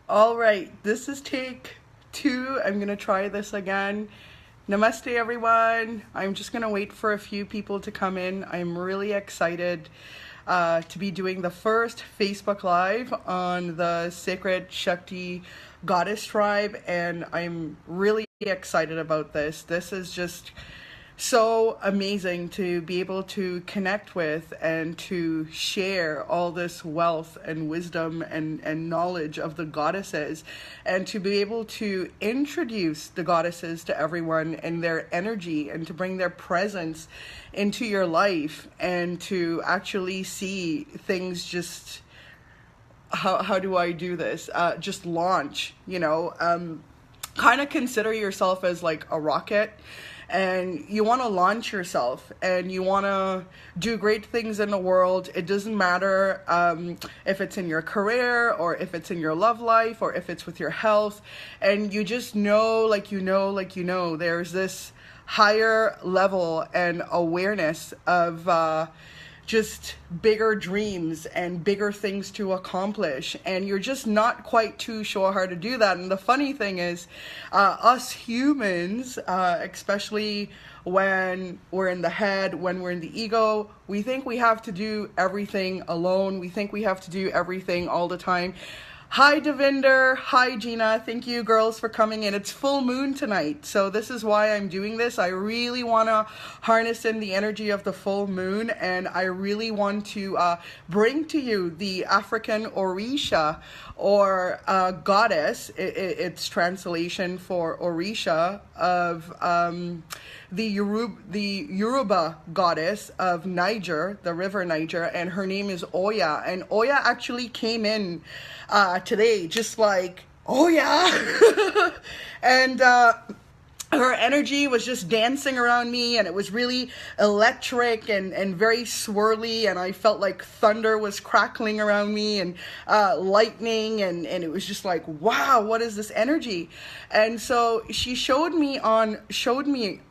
All right, this is take two. I'm gonna try this again. Namaste, everyone. I'm just gonna wait for a few people to come in. I'm really excited to be doing the first Facebook Live on the Sacred Shakti Goddess Tribe, and I'm really excited about this. This is just so amazing to be able to connect with and to share all this wealth and wisdom and knowledge of the goddesses, and to be able to introduce the goddesses to everyone and their energy, and to bring their presence into your life, and to actually see things just how do I do this? Just launch, kind of consider yourself as like a rocket, and you want to launch yourself and you want to do great things in the world. It doesn't matter if it's in your career or if it's in your love life or if it's with your health, and you just know, there's this higher level and awareness of just bigger dreams and bigger things to accomplish, and you're just not quite too sure how to do that. And the funny thing is, us humans, especially when we're in the head, when we're in the ego, we think we have to do everything alone. We think we have to do everything all the time. Hi Devinder, hi Gina, thank you girls for coming in. It's full moon tonight, so this is why I'm doing this. I really want to harness in the energy of the full moon, and I really want to bring to you the African Orisha, or goddess. It's translation for Orisha of the Yoruba goddess of Niger, the river Niger, and her name is Oya. And Oya actually came in today, just like, oh yeah. And her energy was just dancing around me, and it was really electric and very swirly, and I felt like thunder was crackling around me, and lightning, and it was just like, wow, what is this energy? And so she showed me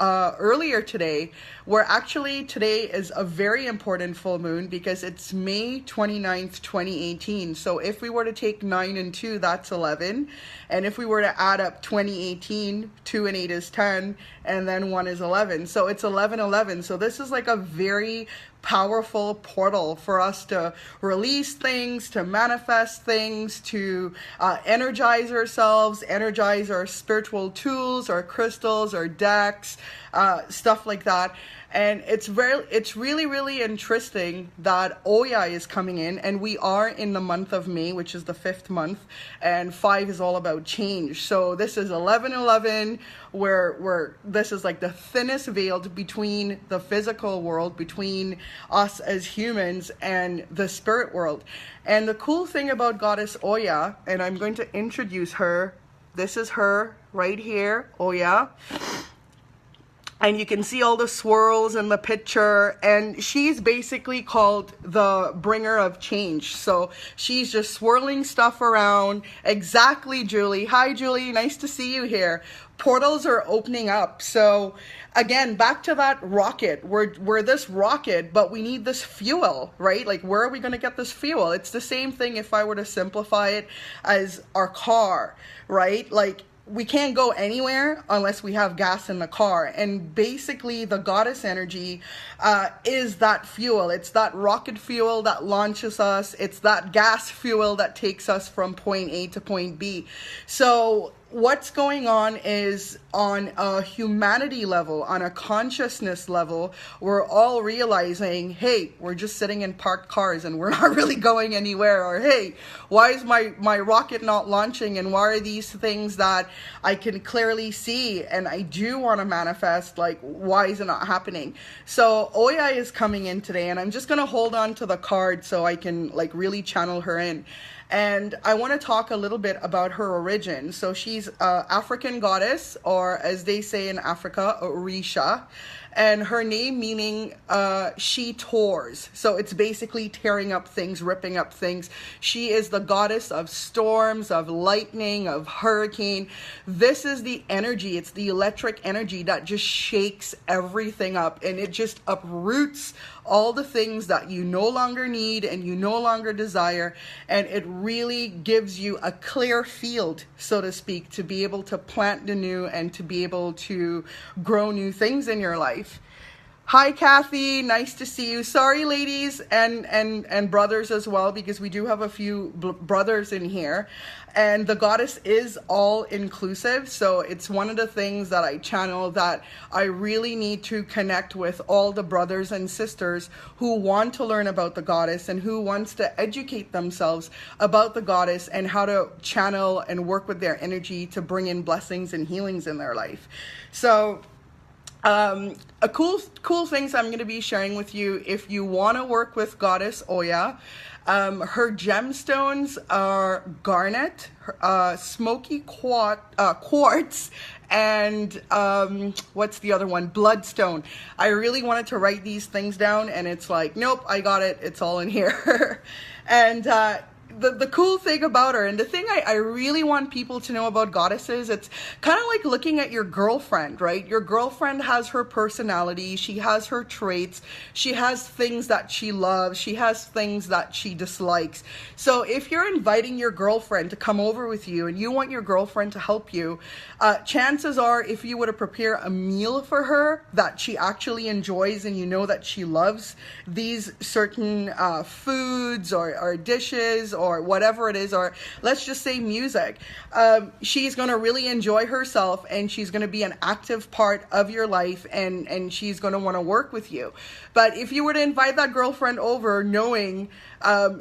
earlier today, where actually today is a very important full moon, because it's May 29th, 2018. So if we were to take 9 and 2, that's 11. And if we were to add up 2018, 2 and 8 is 10, and then 1 is 11. So it's 1111. So this is like a very powerful portal for us to release things, to manifest things, to energize ourselves, energize our spiritual tools, our crystals, our decks, stuff like that. And it's really, really interesting that Oya is coming in, and we are in the month of May, which is the 5th month, and 5 is all about change. So this is 1111, where this is like the thinnest veil between the physical world, between us as humans, and the spirit world. And the cool thing about Goddess Oya, and I'm going to introduce her. This is her right here, Oya. And you can see all the swirls in the picture, and she's basically called the bringer of change. So she's just swirling stuff around. Exactly, Julie. Hi, Julie. Nice to see you here. Portals are opening up. So again, back to that rocket. We're this rocket, but we need this fuel, right? Like, where are we going to get this fuel? It's the same thing if I were to simplify it as our car, right? Like, we can't go anywhere unless we have gas in the car. And basically the goddess energy is that fuel. It's that rocket fuel that launches us. It's that gas fuel that takes us from point A to point B. So what's going on is, on a humanity level, on a consciousness level, we're all realizing, hey, we're just sitting in parked cars and we're not really going anywhere. Or, hey, why is my rocket not launching? And why are these things that I can clearly see and I do want to manifest, like, why is it not happening? So Oya is coming in today, and I'm just going to hold on to the card so I can like really channel her in. And I want to talk a little bit about her origin. So she's an African goddess, or as they say in Africa, Orisha. and her name meaning she tours. So it's basically tearing up things, ripping up things. She is the goddess of storms, of lightning, of hurricane. This is the energy. It's the electric energy that just shakes everything up, and it just uproots all the things that you no longer need and you no longer desire, and it really gives you a clear field, so to speak, to be able to plant the new and to be able to grow new things in your life. Hi, Kathy. Nice to see you. Sorry, ladies and brothers as well, because we do have a few brothers in here. And the goddess is all inclusive. So it's one of the things that I channel, that I really need to connect with all the brothers and sisters who want to learn about the goddess and who wants to educate themselves about the goddess and how to channel and work with their energy to bring in blessings and healings in their life. So a cool things I'm going to be sharing with you if you want to work with Goddess Oya. Her gemstones are garnet, smoky quartz, and what's the other one? Bloodstone. I really wanted to write these things down, and it's like, nope, I got it. It's all in here. And the cool thing about her, and the thing I really want people to know about goddesses, it's kind of like looking at your girlfriend, right? Your girlfriend has her personality, she has her traits, she has things that she loves, she has things that she dislikes. So if you're inviting your girlfriend to come over with you and you want your girlfriend to help you, chances are, if you were to prepare a meal for her that she actually enjoys and you know that she loves these certain foods or dishes or whatever it is, or let's just say music, she's going to really enjoy herself, and she's going to be an active part of your life, and she's going to want to work with you. But if you were to invite that girlfriend over knowing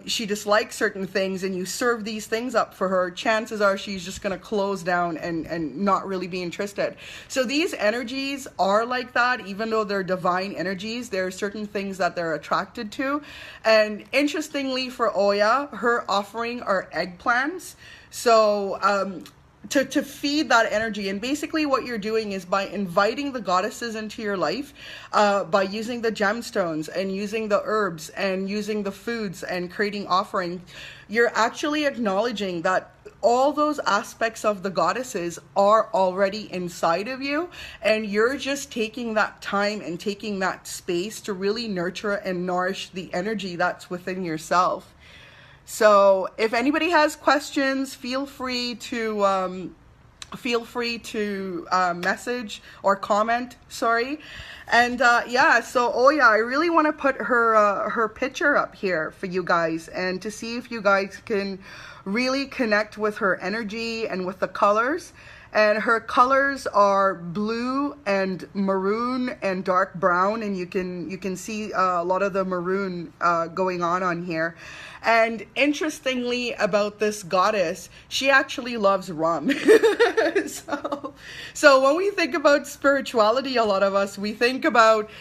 she dislikes certain things, and you serve these things up for her, chances are she's just going to close down and not really be interested. So these energies are like that. Even though they're divine energies, there are certain things that they're attracted to. And interestingly, for Oya, her offering are eggplants. So to feed that energy, and basically what you're doing is by inviting the goddesses into your life, by using the gemstones and using the herbs and using the foods and creating offerings, you're actually acknowledging that all those aspects of the goddesses are already inside of you, and you're just taking that time and taking that space to really nurture and nourish the energy that's within yourself. So if anybody has questions, feel free to message or comment, sorry. And yeah, so Oya, I really want to put her picture up here for you guys, and to see if you guys can really connect with her energy and with the colors. And her colors are blue and maroon and dark brown, and you can see a lot of the maroon going on here. And interestingly about this goddess, she actually loves rum. So when we think about spirituality, a lot of us, we think about,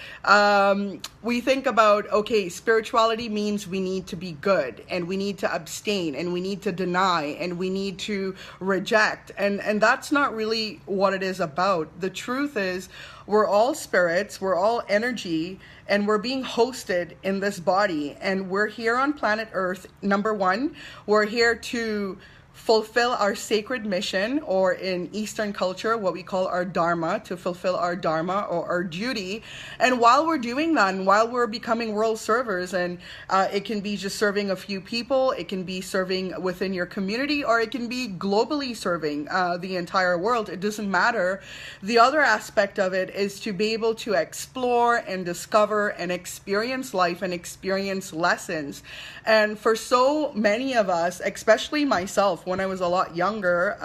okay, spirituality means we need to be good, and we need to abstain, and we need to deny, and we need to reject. And that's not really what it is about. The truth is, we're all spirits, we're all energy, and we're being hosted in this body, and we're here on planet Earth. Number one, we're here to fulfill our sacred mission, or in Eastern culture, what we call our dharma, to fulfill our dharma or our duty. And while we're doing that, and while we're becoming world servers, and it can be just serving a few people, it can be serving within your community, or it can be globally serving the entire world. It doesn't matter. The other aspect of it is to be able to explore and discover and experience life and experience lessons. And for so many of us, especially myself, when I was a lot younger,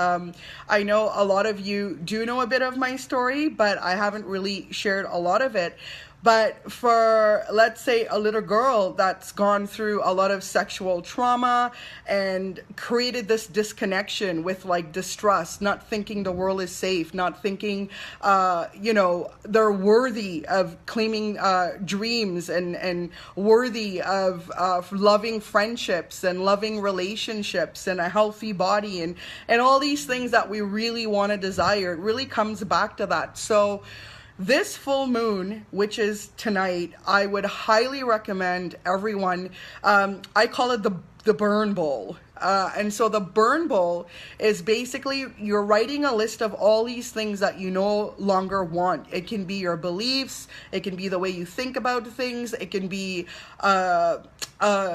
I know a lot of you do know a bit of my story, but I haven't really shared a lot of it. But for, let's say, a little girl that's gone through a lot of sexual trauma and created this disconnection with like distrust, not thinking the world is safe, not thinking, they're worthy of claiming dreams and worthy of loving friendships and loving relationships and a healthy body and all these things that we really want to desire. It really comes back to that. So this full moon, which is tonight, I would highly recommend everyone, I call it the burn bowl. And so the burn bowl is basically you're writing a list of all these things that you no longer want. It can be your beliefs, it can be the way you think about things, it can be a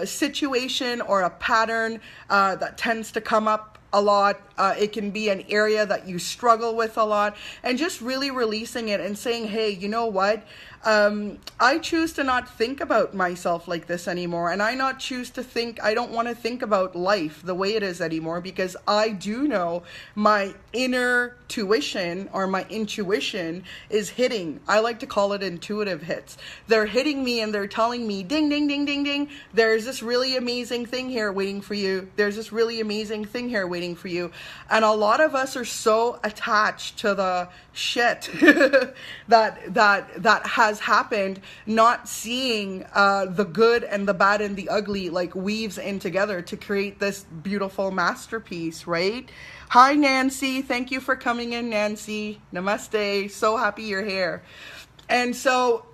situation or a pattern that tends to come up a lot. It can be an area that you struggle with a lot, and just really releasing it and saying, hey, you know what? I choose to not think about myself like this anymore, and I don't want to think about life the way it is anymore, because I do know my inner tuition or my intuition is hitting. I like to call it intuitive hits. They're hitting me and they're telling me, ding, ding, ding, ding, ding, there's this really amazing thing here waiting for you. There's this really amazing thing here waiting for you. And a lot of us are so attached to the shit that has happened, not seeing the good and the bad and the ugly like weaves in together to create this beautiful masterpiece, right? Hi, Nancy. Thank you for coming in, Nancy. Namaste. So happy you're here. And so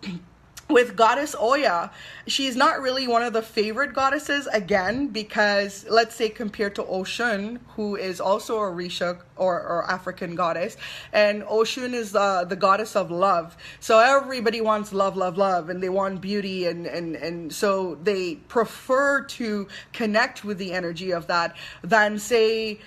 with Goddess Oya, she's not really one of the favorite goddesses, again, because let's say compared to Oshun, who is also a Risha or African goddess, and Oshun is the goddess of love. So everybody wants love, love, love, and they want beauty, and so they prefer to connect with the energy of that than say,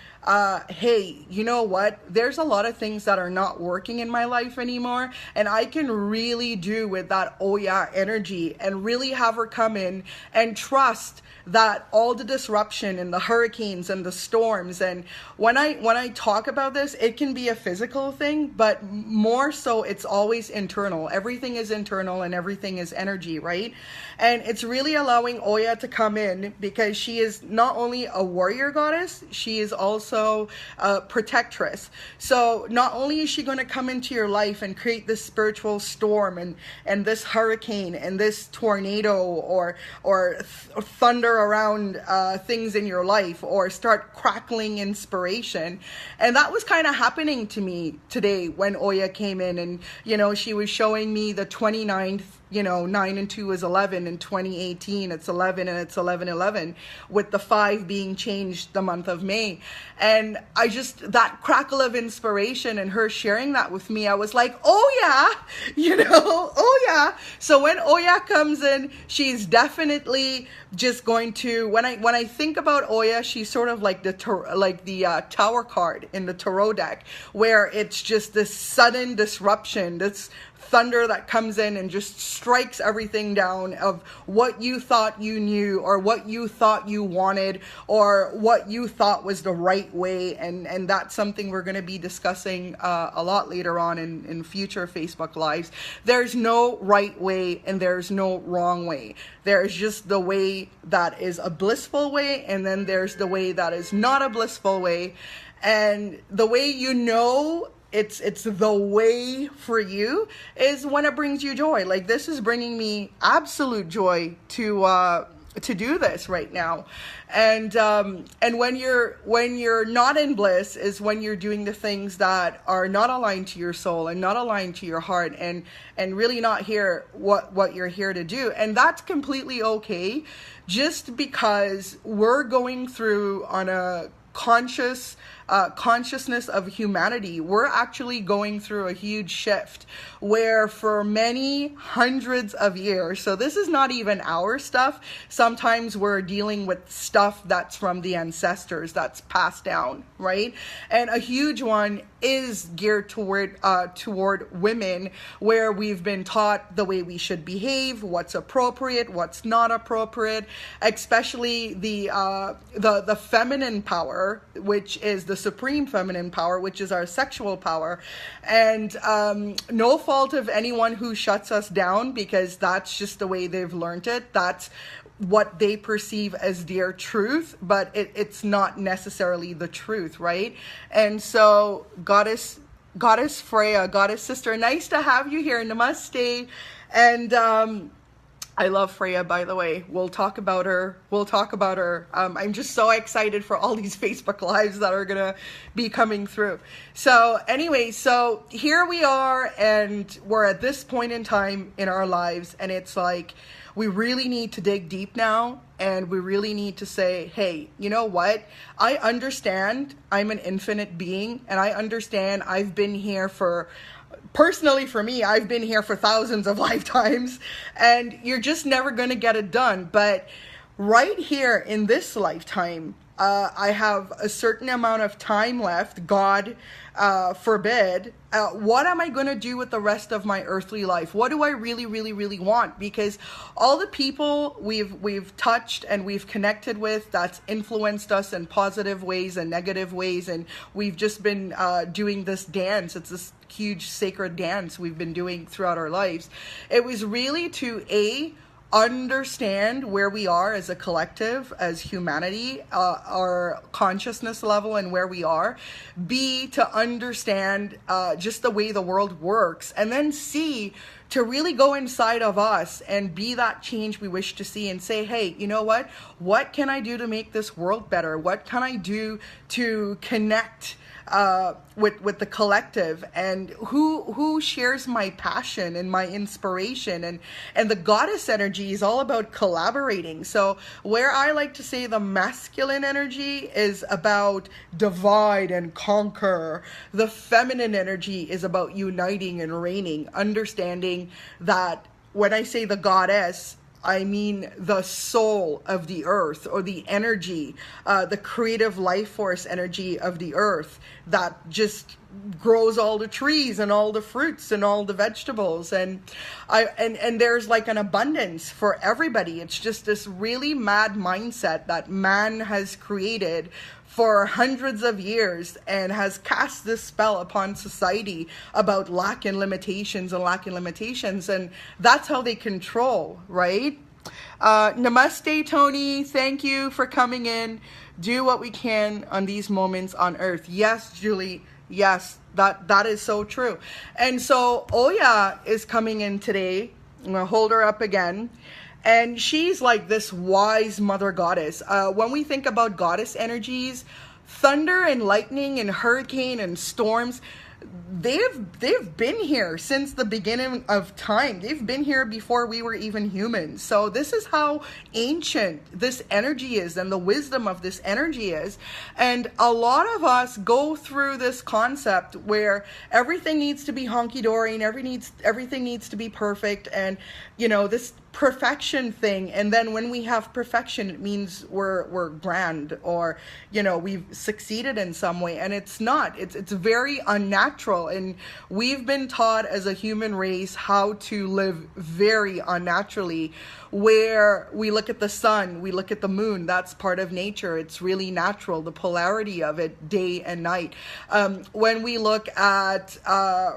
hey, you know what? There's a lot of things that are not working in my life anymore, and I can really do with that Oya energy and really have her come in and trust that all the disruption and the hurricanes and the storms, and when I talk about this, it can be a physical thing, but more so it's always internal. Everything is internal and everything is energy, right? And it's really allowing Oya to come in, because she is not only a warrior goddess, she is also a protectress. So not only is she going to come into your life and create this spiritual storm and this hurricane and this tornado or thunder around things in your life, or start crackling inspiration. And that was kind of happening to me today when Oya came in, and she was showing me the 29th, 9 and 2 is 11, in 2018 it's 11, and it's 11/11, with the 5 being changed the month of May. And that crackle of inspiration and her sharing that with me, I was like, oh yeah, oh yeah. So when Oya comes in, she's definitely just going to, when I think about Oya, she's sort of like the tower card in the tarot deck, where it's just this sudden disruption, this thunder that comes in and just strikes everything down of what you thought you knew, or what you thought you wanted, or what you thought was the right way. And that's something we're going to be discussing a lot later on in future Facebook Lives. There's no right way and there's no wrong way. There's just the way that is a blissful way, and then there's the way that is not a blissful way. And the way it's the way for you is when it brings you joy. Like, this is bringing me absolute joy to do this right now. And when you're not in bliss is when you're doing the things that are not aligned to your soul and not aligned to your heart, and really not here what you're here to do. And that's completely okay, just because we're going through on a consciousness of humanity. We're actually going through a huge shift where for many hundreds of years, so this is not even our stuff, sometimes we're dealing with stuff that's from the ancestors, that's passed down, right? And a huge one is geared toward women, where we've been taught the way we should behave, what's appropriate, what's not appropriate, especially the feminine power, which is the supreme feminine power, which is our sexual power. And no fault of anyone who shuts us down, because that's just the way they've learned it. That's what they perceive as their truth, but it's not necessarily the truth, right? And so Goddess Freya, Goddess Sister, nice to have you here. Namaste. And I love Freya, by the way. We'll talk about her. We'll talk about her. I'm just so excited for all these Facebook Lives that are going to be coming through. So anyway, so here we are, and we're at this point in time in our lives, and it's like, we really need to dig deep now, and we really need to say, hey, you know what? I understand I'm an infinite being, and I understand I've been here for... Personally, for me, I've been here for thousands of lifetimes, and you're just never going to get it done. But right here in this lifetime, I have a certain amount of time left, God forbid. What am I going to do with the rest of my earthly life? What do I really, really, really want? Because all the people we've touched and we've connected with, that's influenced us in positive ways and negative ways, and we've just been doing this dance. It's this huge sacred dance we've been doing throughout our lives. It was really to understand where we are as a collective, as humanity, our consciousness level and where we are. B, to understand just the way the world works. And then C, to really go inside of us and be that change we wish to see and say, hey, you know what? What can I do to make this world better? What can I do to connect with the collective, and who shares my passion and my inspiration, and the goddess energy is all about collaborating. So where I like to say the masculine energy is about divide and conquer, the feminine energy is about uniting and reigning, understanding that when I say the goddess, I mean the soul of the earth, or the energy, the creative life force energy of the earth that just grows all the trees and all the fruits and all the vegetables. And there's like an abundance for everybody. It's just this really mad mindset that man has created for hundreds of years and has cast this spell upon society about lack and limitations. And that's how they control, right? Namaste, Tony. Thank you for coming in. Do what we can on these moments on earth. Yes, Julie. Yes, that is so true. And so Oya is coming in today. I'm going to hold her up again. And she's like this wise mother goddess. When we think about goddess energies, thunder and lightning and hurricane and storms, they've been here since the beginning of time. They've been here before we were even humans. So this is how ancient this energy is, and the wisdom of this energy is. And a lot of us go through this concept where everything needs to be honky-dory and everything needs to be perfect, and you know, this perfection thing. And then when we have perfection, it means we're grand, or you know, we've succeeded in some way, and it's not. It's very unnatural, and we've been taught as a human race how to live very unnaturally, where we look at the sun, we look at the moon. That's part of nature. It's really natural, the polarity of it, day and night. When we look at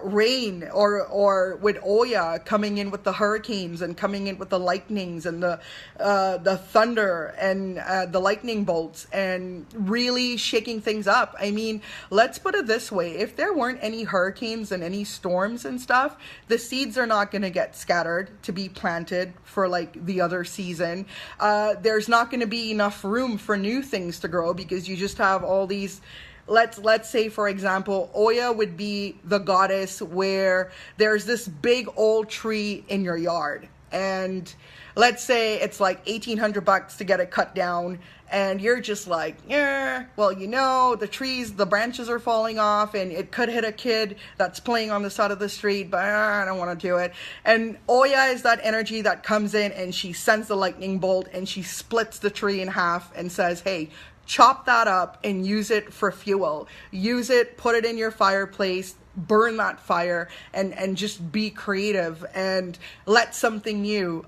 rain, or with Oya coming in with the hurricanes and coming in with the lightnings and the thunder and the lightning bolts and really shaking things up. I mean, let's put it this way. If there weren't any hurricanes and any storms and stuff, the seeds are not going to get scattered to be planted for like the other season. There's not going to be enough room for new things to grow, because you just have all these. Let's say, for example, Oya would be the goddess where there's this big old tree in your yard, and let's say it's like $1,800 to get it cut down, and you're just like, yeah, well, you know, the branches are falling off, and it could hit a kid that's playing on the side of the street, but I don't want to do it. And Oya is that energy that comes in, and she sends the lightning bolt, and she splits the tree in half and says, hey, chop that up and use it for fuel. Use it, put it in your fireplace, burn that fire, and just be creative and let something new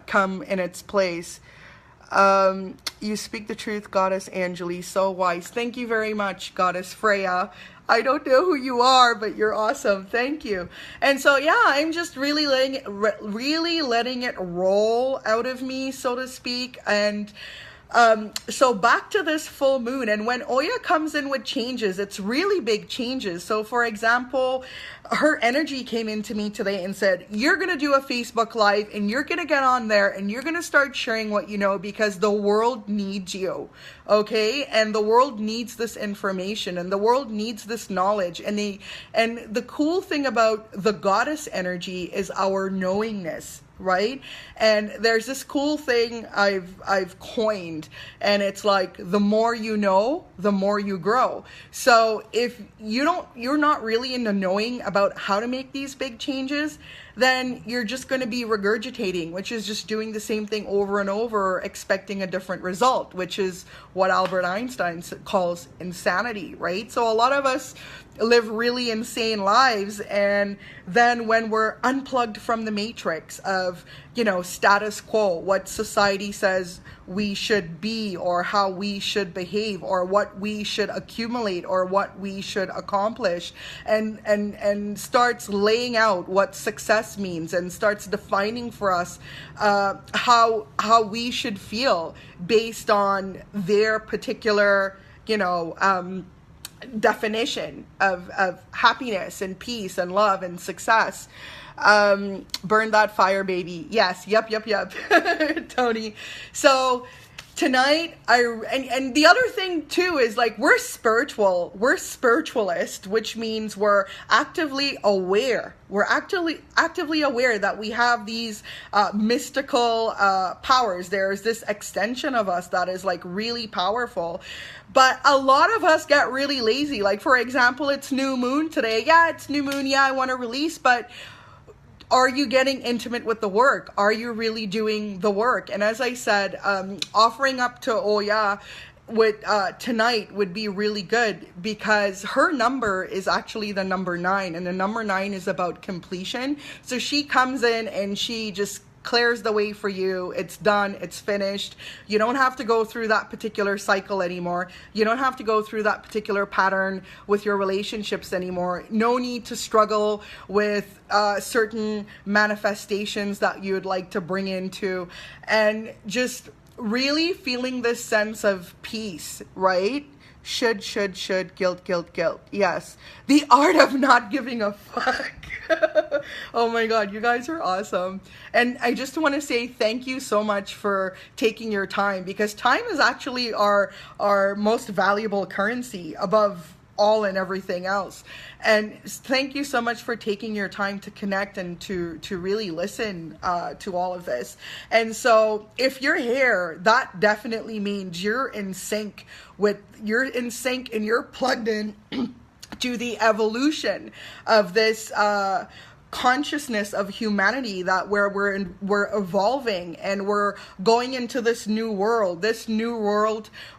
come in its place. You speak the truth, Goddess Angeli, so wise. Thank you very much, Goddess Freya. I don't know who you are, but you're awesome. Thank you. And so, yeah, I'm just really letting it roll out of me, so to speak. And So back to this full moon, and when Oya comes in with changes, it's really big changes. So for example, her energy came into me today and said, you're going to do a Facebook Live and you're going to get on there and you're going to start sharing what you know, because the world needs you. Okay. And the world needs this information, and the world needs this knowledge. And the cool thing about the goddess energy is our knowingness. Right? And there's this cool thing I've coined, and it's like, the more you know, the more you grow. So if you're not really into knowing about how to make these big changes, then you're just going to be regurgitating, which is just doing the same thing over and over, expecting a different result, which is what Albert Einstein calls insanity, right? So a lot of us live really insane lives, and then when we're unplugged from the matrix of, status quo, what society says we should be, or how we should behave, or what we should accumulate, or what we should accomplish, and starts laying out what success means, and starts defining for us how we should feel based on their particular definition of happiness and peace and love and success. Burn that fire, baby. Yes. Yep. Tony. So tonight, and the other thing too is, like, we're spiritualist, which means we're actively aware. We're actively aware that we have these mystical powers. There's this extension of us that is like really powerful. But a lot of us get really lazy. Like, for example, it's new moon today. Yeah, it's new moon. Yeah, I want to release, but are you getting intimate with the work? Are you really doing the work? And as I said, offering up to Oya with tonight would be really good, because her number is actually the number 9, and the number 9 is about completion. So she comes in and she just clears the way for you. It's done. It's finished. You don't have to go through that particular cycle anymore. You don't have to go through that particular pattern with your relationships anymore. No need to struggle with certain manifestations that you'd like to bring into, and just really feeling this sense of peace, right? Should, guilt. Yes. The art of not giving a fuck. Oh my God, you guys are awesome. And I just want to say thank you so much for taking your time, because time is actually our most valuable currency above all and everything else. And thank you so much for taking your time to connect and to really listen to all of this. And so if you're here, that definitely means you're in sync and you're plugged in to the evolution of this consciousness of humanity, that where we're evolving and we're going into this new world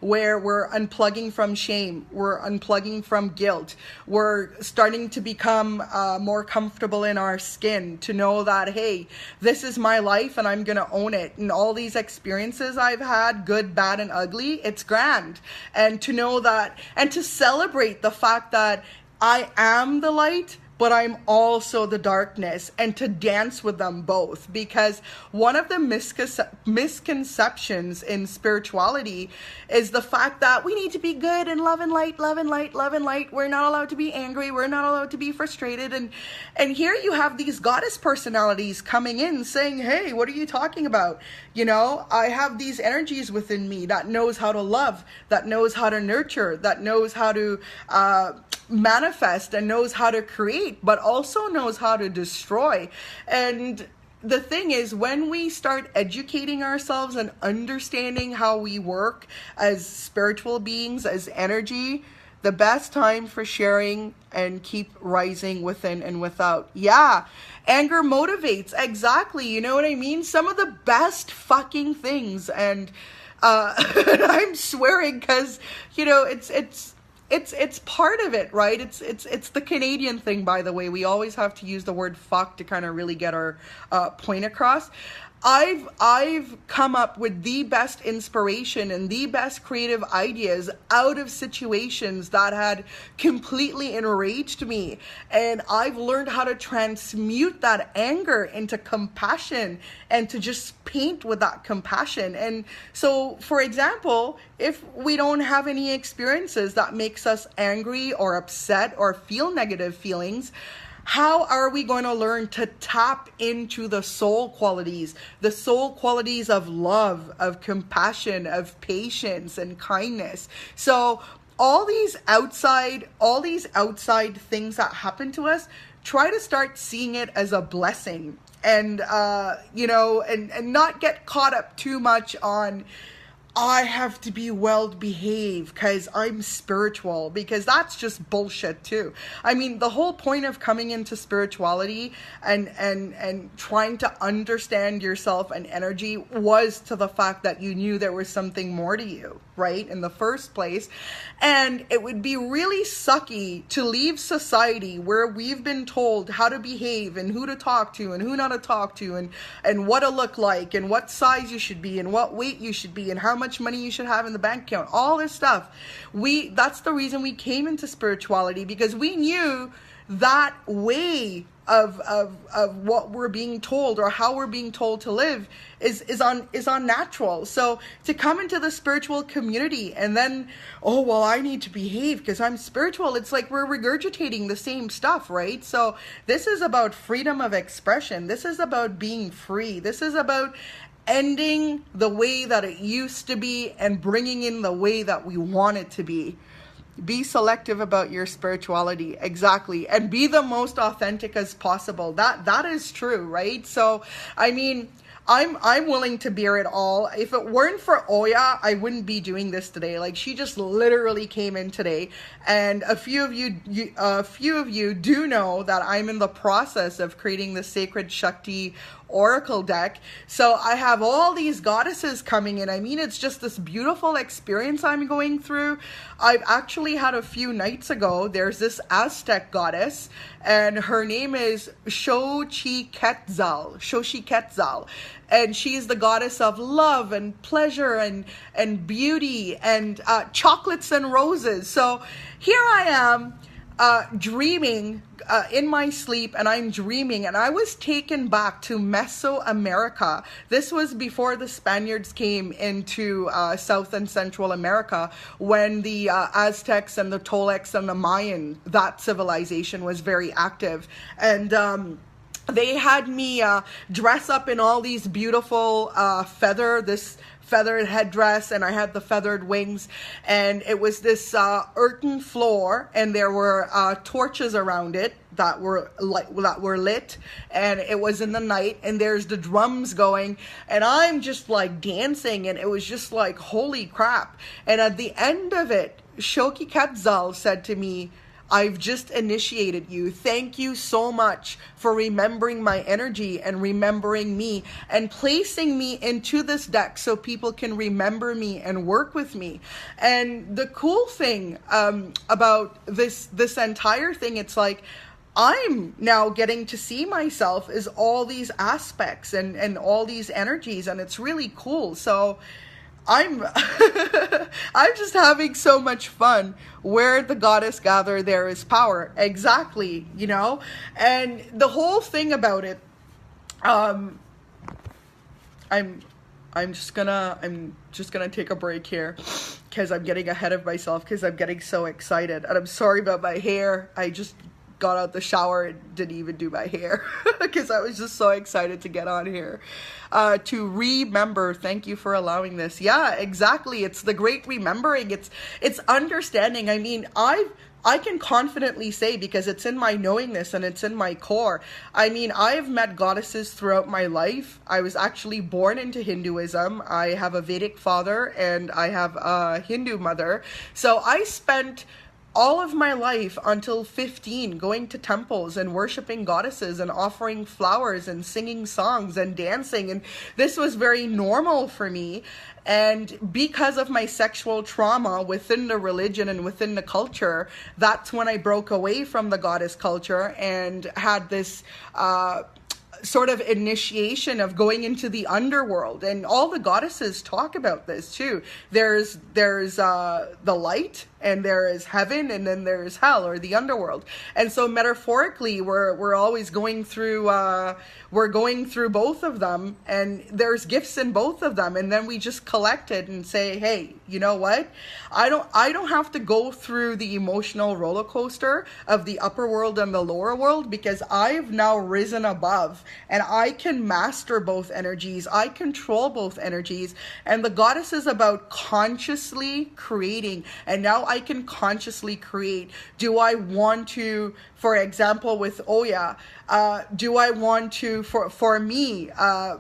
where we're unplugging from shame, we're unplugging from guilt, we're starting to become more comfortable in our skin, to know that, hey, this is my life and I'm gonna own it, and all these experiences I've had, good, bad, and ugly, it's grand. And to know that, and to celebrate the fact that I am the light, but I'm also the darkness, and to dance with them both. Because one of the misconceptions in spirituality is the fact that we need to be good and love and light. We're not allowed to be angry. We're not allowed to be frustrated. And here you have these goddess personalities coming in saying, hey, what are you talking about? I have these energies within me that knows how to love, that knows how to nurture, that knows how to manifest, and knows how to create, but also knows how to destroy. And the thing is, when we start educating ourselves and understanding how we work as spiritual beings, as energy, the best time for sharing and keep rising within and without. Yeah, anger motivates. Exactly. You know what I mean? Some of the best fucking things. And I'm swearing because, it's part of it, right? It's the Canadian thing, by the way. We always have to use the word fuck to kind of really get our point across. I've come up with the best inspiration and the best creative ideas out of situations that had completely enraged me. And I've learned how to transmute that anger into compassion and to just paint with that compassion. And so, for example, if we don't have any experiences that makes us angry or upset or feel negative feelings, how are we going to learn to tap into the soul qualities of love, of compassion, of patience and kindness? So all these outside things that happen to us, try to start seeing it as a blessing, and and not get caught up too much on, I have to be well behaved because I'm spiritual, because that's just bullshit too. I mean, the whole point of coming into spirituality and trying to understand yourself and energy was to the fact that you knew there was something more to you, right, in the first place. And it would be really sucky to leave society where we've been told how to behave and who to talk to and who not to talk to, and what to look like and what size you should be and what weight you should be and how much money you should have in the bank account, all this stuff. That's the reason we came into spirituality, because we knew that way of what we're being told or how we're being told to live is unnatural. So to come into the spiritual community and then, oh, well, I need to behave because I'm spiritual, it's like we're regurgitating the same stuff, right? So this is about freedom of expression. This is about being free. This is about ending the way that it used to be and bringing in the way that we want it to be. Be selective about your spirituality. Exactly. And be the most authentic as possible. That is true, right? So, I mean, I'm willing to bear it all. If it weren't for Oya, I wouldn't be doing this today. Like, she just literally came in today, and a few of you do know that I'm in the process of creating the Sacred Shakti Oracle deck. So I have all these goddesses coming in. I mean, it's just this beautiful experience I'm going through. I've actually had a few nights ago, there's this Aztec goddess, and her name is Xochiquetzal. And she's the goddess of love and pleasure and beauty and chocolates and roses. So here I am dreaming in my sleep, and I'm dreaming, and I was taken back to Mesoamerica. This was before the Spaniards came into South and Central America, when the Aztecs and the Toltecs and the Mayan, that civilization was very active. And they had me dress up in all these beautiful feathered headdress, and I had the feathered wings, and it was this earthen floor, and there were torches around it that were lit, and it was in the night, and there's the drums going, and I'm just like dancing, and it was just like, holy crap. And at the end of it, Xochiquetzal said to me, I've just initiated you. Thank you so much for remembering my energy and remembering me and placing me into this deck so people can remember me and work with me. And the cool thing about this entire thing, it's like, I'm now getting to see myself as all these aspects and all these energies, and it's really cool. So I'm I'm just having so much fun. Where the goddess gather, there is power. Exactly, you know? And the whole thing about it, I'm just gonna take a break here because I'm getting ahead of myself because I'm getting so excited. And I'm sorry about my hair. I just got out the shower and didn't even do my hair because I was just so excited to get on here to remember. Thank you for allowing this. Yeah, exactly. It's the great remembering. It's understanding. I mean, I can confidently say, because it's in my knowingness and it's in my core. I mean, I've met goddesses throughout my life. I was actually born into Hinduism. I have a Vedic father and I have a Hindu mother. So I spent all of my life until 15 going to temples and worshiping goddesses and offering flowers and singing songs and dancing, and this was very normal for me. And because of my sexual trauma within the religion and within the culture, that's when I broke away from the goddess culture and had this sort of initiation of going into the underworld, and all the goddesses talk about this too. There's the light, and there is heaven, and then there's hell, or the underworld. And so metaphorically, we're always going through both of them, and there's gifts in both of them, and then we just collect it and say, hey, you know what, I don't have to go through the emotional roller coaster of the upper world and the lower world, because I've now risen above, and I can master both energies. I control both energies, and the goddess is about consciously creating. And now I can consciously create. Do I want to, for example, with Oya, do I want to, for me,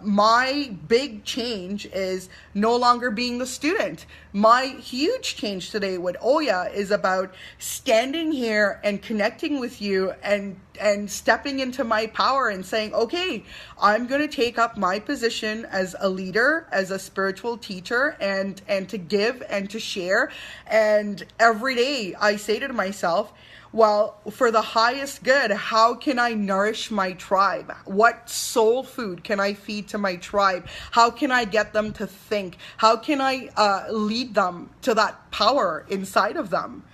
my big change is no longer being the student. My huge change today with Oya is about standing here and connecting with you, and stepping into my power and saying, okay, I'm going to take up my position as a leader, as a spiritual teacher, and to give and to share. And every day I say to myself, well, for the highest good, how can I nourish my tribe? What soul food can I feed to my tribe? How can I get them to think? How can I lead them to that power inside of them?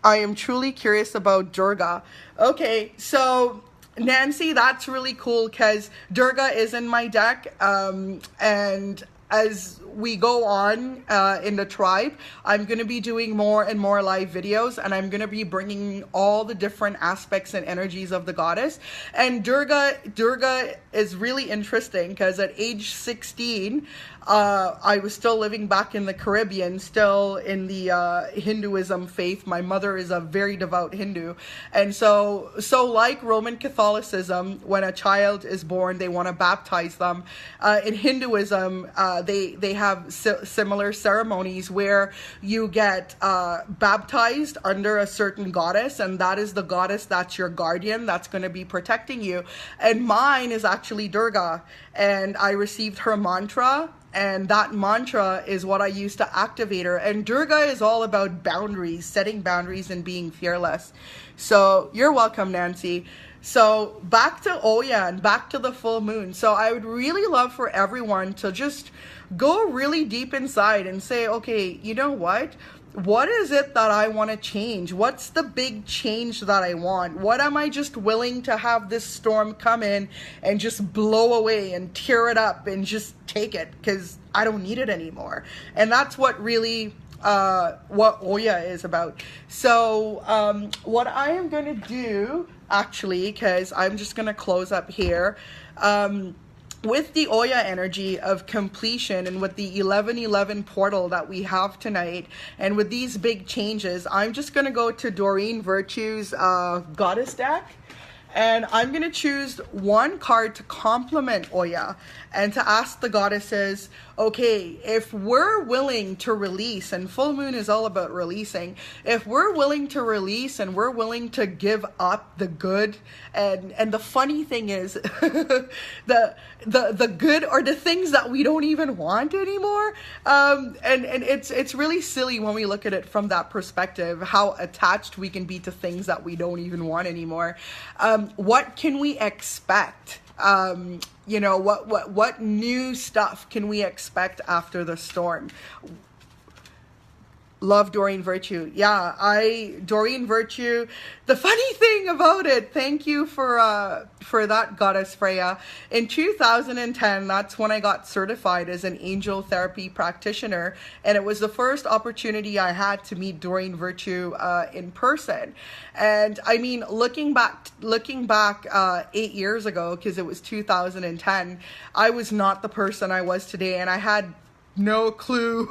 I am truly curious about Durga. Okay, so Nancy, that's really cool, because Durga is in my deck, and as we go on in the tribe, I'm going to be doing more and more live videos, and I'm going to be bringing all the different aspects and energies of the goddess. And Durga is really interesting, because at age 16, I was still living back in the Caribbean, still in the Hinduism faith. My mother is a very devout Hindu. And so like Roman Catholicism, when a child is born, they want to baptize them. In Hinduism, they have similar ceremonies where you get baptized under a certain goddess, and that is the goddess that's your guardian, that's going to be protecting you. And mine is actually Durga, and I received her mantra, and that mantra is what I use to activate her. And Durga is all about boundaries, setting boundaries, and being fearless. So you're welcome, Nancy. So back to Oya and back to the full moon. So I would really love for everyone to just go really deep inside and say, okay, you know what? What is it that I want to change? What's the big change that I want? What am I just willing to have this storm come in and just blow away and tear it up and just take it, because I don't need it anymore? And that's what really what Oya is about. So what I am going to do, actually, because I'm just going to close up here, with the Oya energy of completion, and with the 1111 portal that we have tonight, and with these big changes, I'm just going to go to Doreen Virtue's goddess deck, and I'm going to choose one card to complement Oya, and to ask the goddesses, okay, if we're willing to release, and full moon is all about releasing, if we're willing to release and we're willing to give up the good, and the funny thing is the good are the things that we don't even want anymore, and it's really silly when we look at it from that perspective, how attached we can be to things that we don't even want anymore. What can we expect? You know, what new stuff can we expect after the storm? Love Doreen Virtue. Yeah, Doreen Virtue. The funny thing about it, thank you for that, Goddess Freya. In 2010, that's when I got certified as an angel therapy practitioner, and it was the first opportunity I had to meet Doreen Virtue in person. And I mean, looking back 8 years ago, because it was 2010, I was not the person I was today, and I had no clue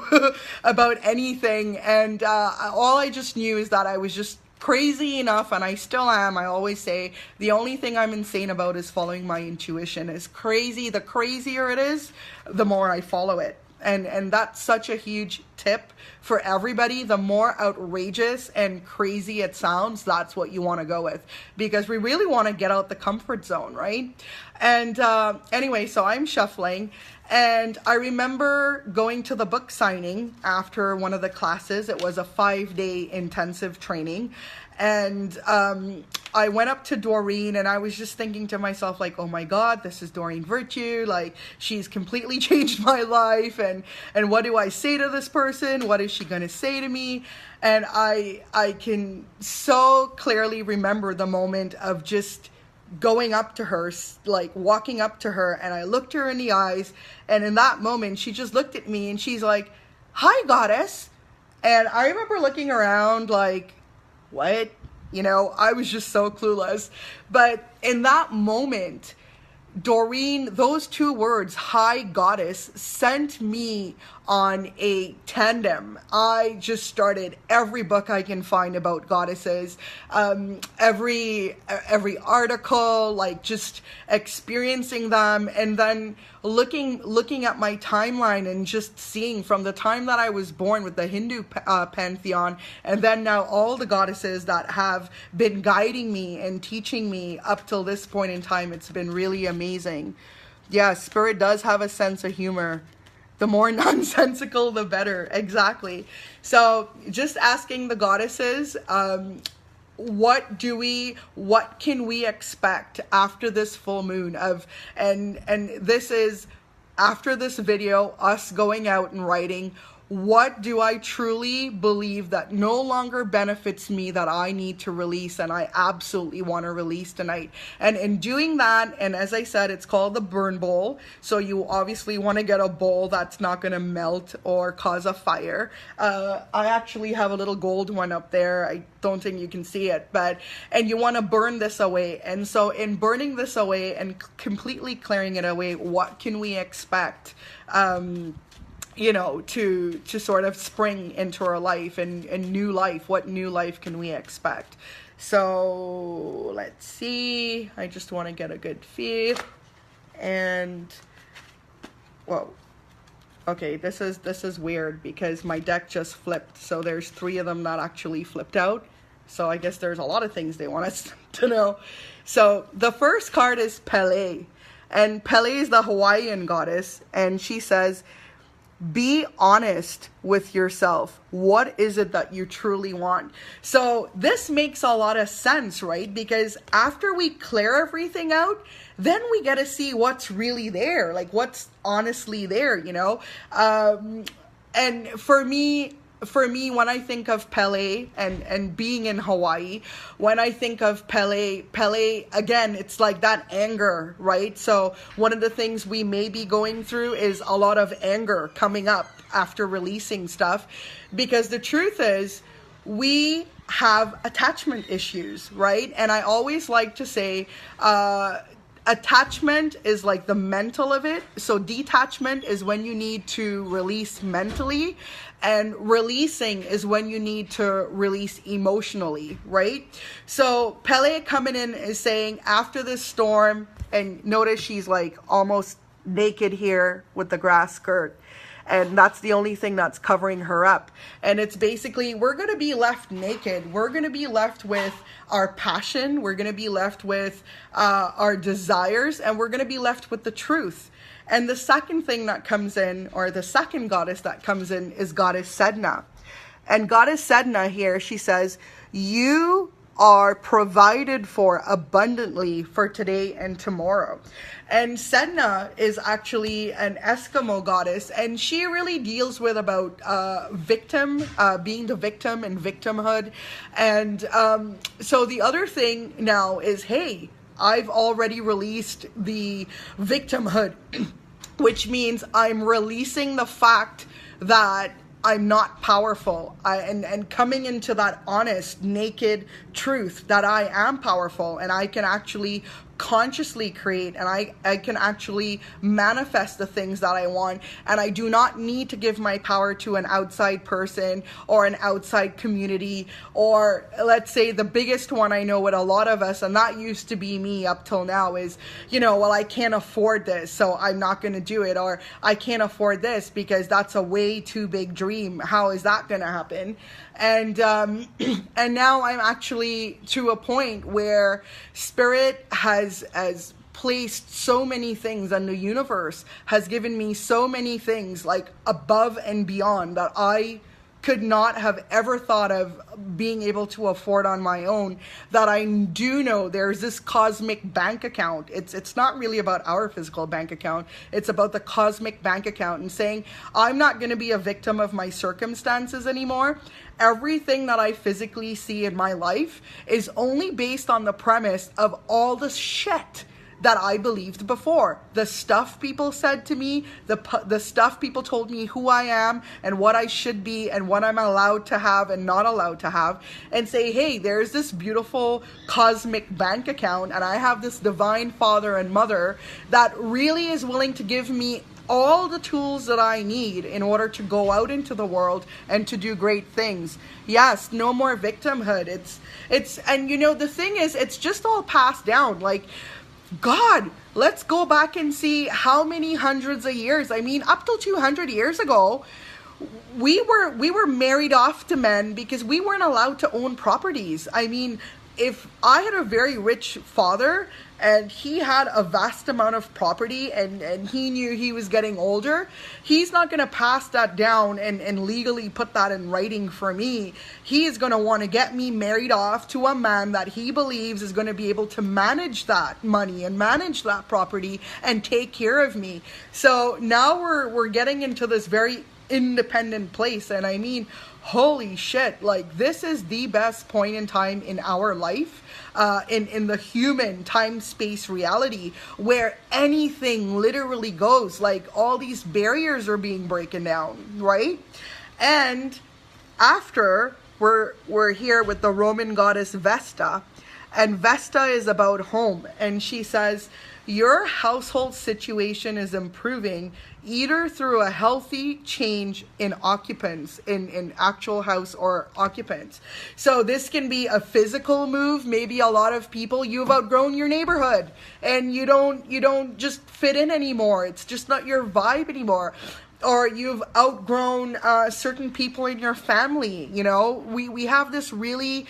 about anything, and all I just knew is that I was just crazy enough, and I still am. I always say the only thing I'm insane about is following my intuition. Is crazy. The crazier it is, the more I follow it. And that's such a huge tip for everybody. The more outrageous and crazy it sounds, that's what you want to go with, because we really want to get out the comfort zone, right? And anyway, so I'm shuffling, And I remember going to the book signing after one of the classes. It was a 5-day intensive training. And I went up to Doreen and I was just thinking to myself, like, oh my God, this is Doreen Virtue. Like, she's completely changed my life. And what do I say to this person? What is she going to say to me? And I can so clearly remember the moment of just going up to her, like walking up to her, and I looked her in the eyes, and in that moment she just looked at me and she's like, "Hi, goddess." And I remember looking around like, what? You know, I was just so clueless. But in that moment, Doreen, those two words, "Hi, goddess," sent me on a tandem. I just started every book I can find about goddesses, every article, like just experiencing them, and then looking at my timeline and just seeing from the time that I was born with the Hindu pantheon, and then now all the goddesses that have been guiding me and teaching me up till this point in time. It's been really amazing. Yeah, spirit does have a sense of humor. The more nonsensical, the better. Exactly. So just asking the goddesses, what can we expect after this full moon and this is after this video, us going out and writing, what do I truly believe that no longer benefits me that I need to release, and I absolutely want to release tonight. And in doing that, and as I said, it's called the burn bowl. So you obviously want to get a bowl that's not going to melt or cause a fire. I actually have a little gold one up there. I don't think you can see it, and you want to burn this away. And so in burning this away and completely clearing it away, what can we expect? You know, to sort of spring into our life and new life. What new life can we expect? So let's see. I just want to get a good feel. And whoa. Okay, this is weird because my deck just flipped. So there's 3 of them that actually flipped out. So I guess there's a lot of things they want us to know. So the first card is Pele. And Pele is the Hawaiian goddess. And she says, be honest with yourself. What is it that you truly want? So this makes a lot of sense, right? Because after we clear everything out, then we get to see what's really there, like what's honestly there, you know? And for me, when I think of Pele and being in Hawaii, when I think of Pele, again, it's like that anger, right? So one of the things we may be going through is a lot of anger coming up after releasing stuff, because the truth is we have attachment issues, right? And I always like to say, attachment is like the mental of it. So detachment is when you need to release mentally, and releasing is when you need to release emotionally, right? So Pele coming in is saying, after this storm, and notice she's like almost naked here with the grass skirt, and that's the only thing that's covering her up. And it's basically, we're going to be left naked. We're going to be left with our passion. We're going to be left with our desires, and we're going to be left with the truth. And the second thing that comes in, or the second goddess that comes in, is Goddess Sedna. And Goddess Sedna here, she says, you are provided for abundantly for today and tomorrow. And Sedna is actually an Eskimo goddess, and she really deals with about being the victim and victimhood. And so the other thing now is, hey, I've already released the victimhood, which means I'm releasing the fact that I'm not powerful, and coming into that honest, naked truth that I am powerful, and I can actually consciously create, and I can actually manifest the things that I want, and I do not need to give my power to an outside person or an outside community, or let's say the biggest one I know with a lot of us, and that used to be me up till now, is, you know, well, I can't afford this, so I'm not going to do it, or I can't afford this because that's a way too big dream. How is that going to happen? And now I'm actually to a point where Spirit has placed so many things, and the universe has given me so many things, like above and beyond, that I could not have ever thought of being able to afford on my own, that I do know there's this cosmic bank account. It's not really about our physical bank account. It's about the cosmic bank account, and saying, I'm not going to be a victim of my circumstances anymore. Everything that I physically see in my life is only based on the premise of all the shit that I believed before. The stuff people said to me, the stuff people told me who I am and what I should be and what I'm allowed to have and not allowed to have, and say, hey, there's this beautiful cosmic bank account, and I have this divine father and mother that really is willing to give me all the tools that I need in order to go out into the world and to do great things. Yes, no more victimhood. And you know, the thing is, it's just all passed down. Like, God, let's go back and see how many hundreds of years. I mean, up till 200 years ago, we were married off to men because we weren't allowed to own properties. I mean, if I had a very rich father and he had a vast amount of property and he knew he was getting older, he's not going to pass that down and legally put that in writing for me. He is going to want to get me married off to a man that he believes is going to be able to manage that money and manage that property and take care of me. So now we're getting into this very independent place. And I mean, holy shit, like, this is the best point in time in our life, in the human time-space reality, where anything literally goes. Like, all these barriers are being broken down, right? And after, we're here with the Roman goddess Vesta, and Vesta is about home, and she says, your household situation is improving either through a healthy change in occupants, in actual house or occupants. So this can be a physical move. Maybe a lot of people, you've outgrown your neighborhood and you don't just fit in anymore. It's just not your vibe anymore. Or you've outgrown certain people in your family. You know, we have this really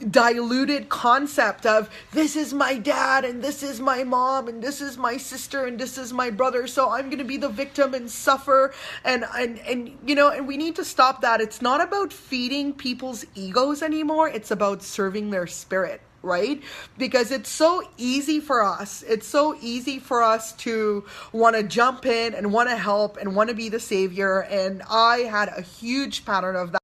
diluted concept of, this is my dad and this is my mom and this is my sister and this is my brother, so I'm going to be the victim and suffer, and you know, and we need to stop that. It's not about feeding people's egos anymore. It's about serving their spirit, right? Because it's so easy for us. It's so easy for us to want to jump in and want to help and want to be the savior. And I had a huge pattern of that.